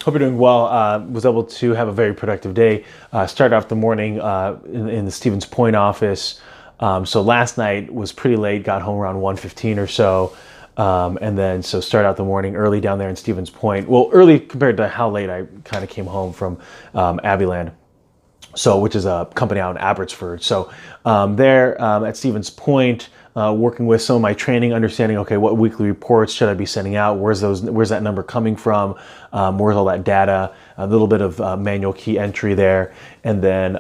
Hope you're doing well. Was able to have a very productive day. Started off the morning in the Stevens Point office. So last night was pretty late, got home around 1:15 or so. And then so started out the morning early down there in Stevens Point. Well, early compared to how late I kind of came home from Abbey Land. So, which is a company out in Abbotsford. So there at Stevens Point, working with some of my training, understanding, okay, what weekly reports should I be sending out? Where's that number coming from? Where's all that data? A little bit of manual key entry there. And then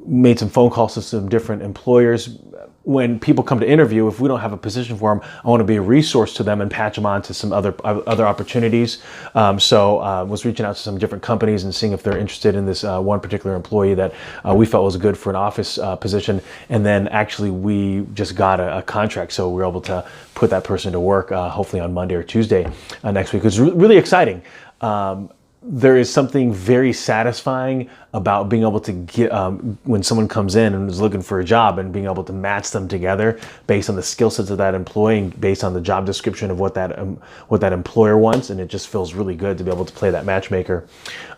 made some phone calls to some different employers. When people come to interview, if we don't have a position for them, I want to be a resource to them and patch them on to some other opportunities. So was reaching out to some different companies and seeing if they're interested in this one particular employee that we felt was good for an office position. And then actually we just got a contract, so we were able to put that person to work hopefully on Monday or Tuesday next week. It's really exciting. There is something very satisfying about being able to get, when someone comes in and is looking for a job, and being able to match them together based on the skill sets of that employee and based on the job description of what that employer wants. And it just feels really good to be able to play that matchmaker.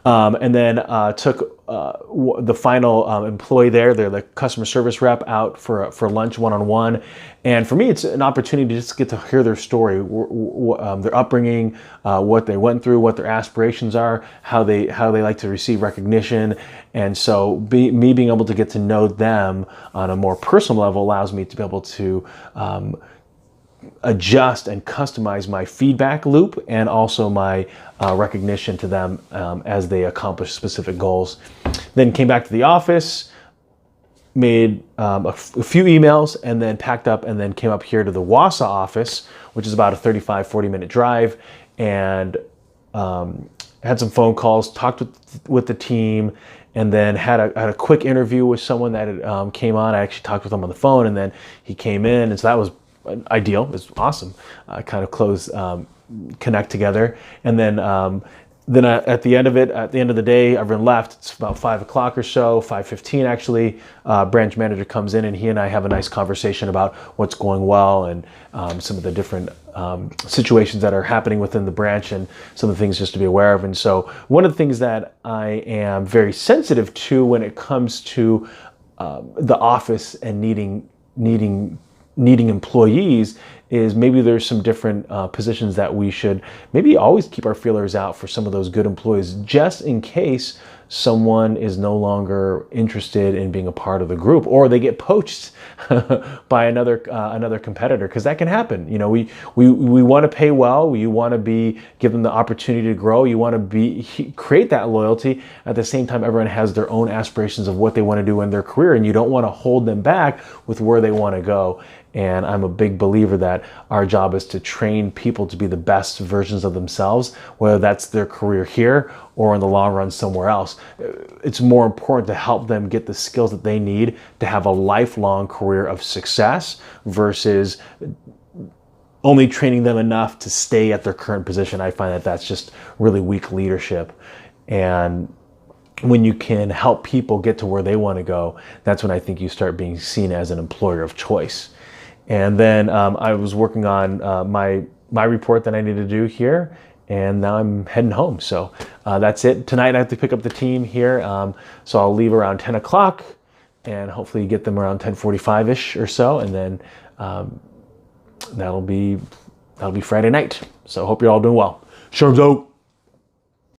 And then took the final employee there, they're the customer service rep, out for lunch one-on-one. And for me, it's an opportunity to just get to hear their story, their upbringing, what they went through, what their aspirations are, how they like to receive recognition. And so me being able to get to know them on a more personal level allows me to be able to adjust and customize my feedback loop and also my recognition to them as they accomplish specific goals. Then came back to the office, made a few emails, and then packed up and then came up here to the Wausau office, which is about a 35-40 minute drive, and had some phone calls, talked with the team, and then had a quick interview with someone that had, came on. I actually talked with him on the phone, and then he came in, and so that was ideal. It was awesome. Kind of close, connect together, and then at the end of the day, everyone left. It's about 5 o'clock or so, 5:15 actually. Branch manager comes in, and he and I have a nice conversation about what's going well and some of the different situations that are happening within the branch and some of the things just to be aware of. And so one of the things that I am very sensitive to when it comes to the office and needing employees is maybe there's some different positions that we should maybe always keep our feelers out for some of those good employees, just in case someone is no longer interested in being a part of the group, or they get poached by another competitor, because that can happen. You know, we want to pay well, we want to give them the opportunity to grow, you want to create that loyalty. At the same time, everyone has their own aspirations of what they want to do in their career, and you don't want to hold them back with where they want to go. And I'm a big believer that our job is to train people to be the best versions of themselves, whether that's their career here or in the long run somewhere else. It's more important to help them get the skills that they need to have a lifelong career of success versus only training them enough to stay at their current position. I find that that's just really weak leadership. And when you can help people get to where they want to go, that's when I think you start being seen as an employer of choice. And then I was working on my report that I need to do here, and now I'm heading home. So that's it. Tonight I have to pick up the team here, so I'll leave around 10 o'clock and hopefully get them around 10:45-ish or so, and then that'll be Friday night. So hope you're all doing well. Sherman's out.